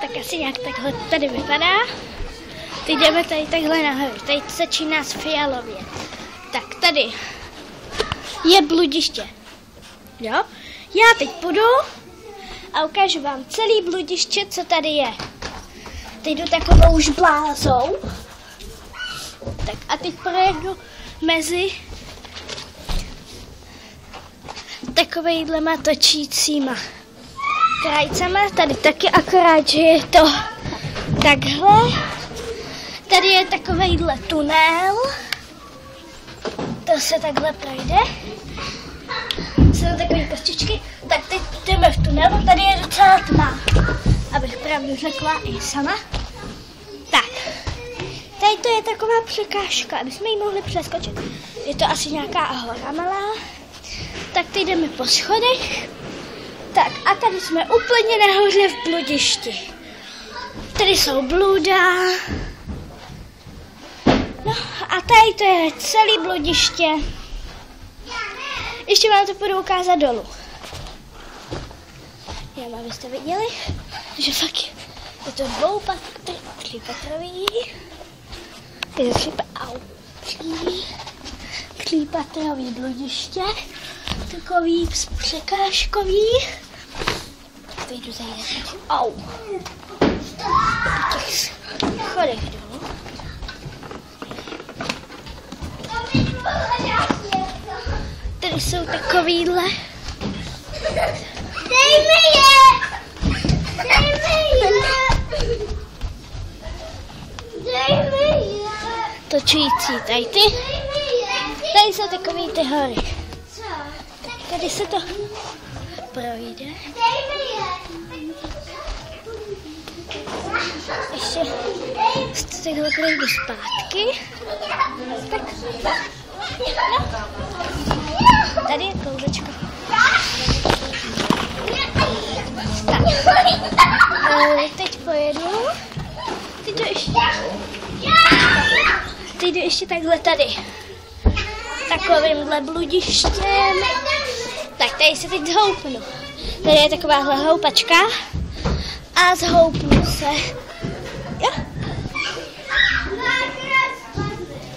Tak asi nějak takhle tady vypadá. Teď jdeme tady takhle nahoru. Tady začíná z fialově. Tak tady je bludiště. Jo? Já teď půjdu a ukážu vám celý bludiště, co tady je. Teď jdu takovou žblázou. Tak a teď projdu mezi takovejhlema točícíma krajcama. Tady taky akorát, že je to takhle. Tady je takovejhle tunel. To se takhle projde. Jsou takové kostičky. Tak teď jdeme v tunelu. Tady je docela tma. Abych pravdu řekla i sama. Tak. Tady to je taková překážka, aby jsme ji mohli přeskočit. Je to asi nějaká hora malá. Tak teď jdeme po schodech. Tak a tady jsme úplně nahoře v bludišti. Tady jsou bluda. No a tady to je celý bludiště. Ještě vám to budu ukázat dolů. Já abyste viděli, že fakt je to třípatrový. Je to třípatrový bludiště. Takový překážkový. Teď jdu zajít. Au. Po těch schodech dolů. Tady jsou takovýhle. Dej mi je! Dej mi je! Dej mi je! Točící tady ty. Tady jsou takový ty hory. Tady se to projde. Ještě z takhle projdu zpátky. Tak. No. Tady je kouzečko. Tak. Teď pojedu. Teď jdu ještě takhle tady. Takovýmhle bludištěm. Tak tady se teď zhoupnu. Tady je takováhle houpačka. A zhoupnu se. Jo.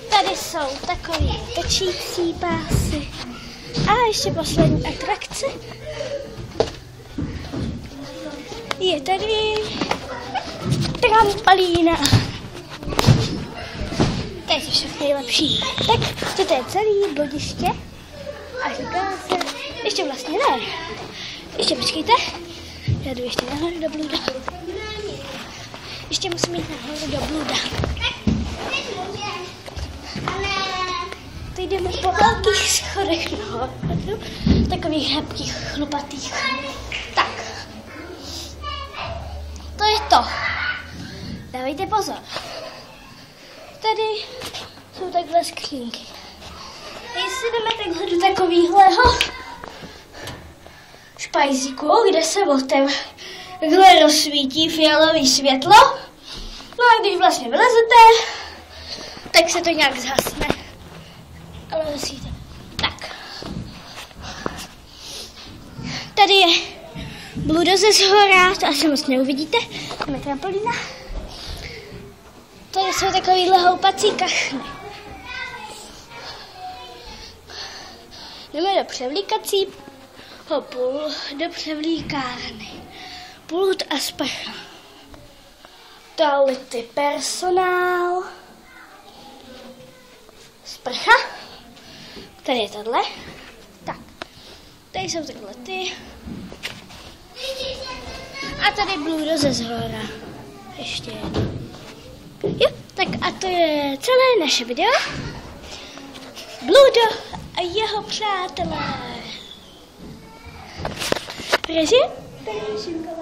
Tady jsou takový točící pásy. A ještě poslední atrakce. Je tady trampolína. To je všechno nejlepší. Tak toto je celý bludiště. A říká se, ještě vlastně ne. Ještě počkejte. Já jdu ještě nahoru do bluda. Ještě musím jít nahoru do bluda. Teď jdeme po velkých schodech nahoru. Takových hebkých, chlupatých. Tak. To je to. Dávejte pozor. Tady jsou takhle skřínky. Jestli jdeme takhle do takovýhleho špajzíku, kde se takhle rozsvítí fialový světlo. No a když vlastně vylezete, tak se to nějak zhasne. Ale musíte. Tak. Tady je bludo ze zhora, to asi moc neuvidíte. Máme trampolína. Tady jsou takovýhle houpací kachny. Jdeme do převlíkacího do převlíkárny. Pult a sprcha. Toalety, personál. Sprcha. Tady je tohle. Tak. Tady jsou takhle ty. A tady bludo ze zhora. Ještě jedno. Jo, tak a to je celé naše video. Bludo a jeho přátelé. Režim? Šimková.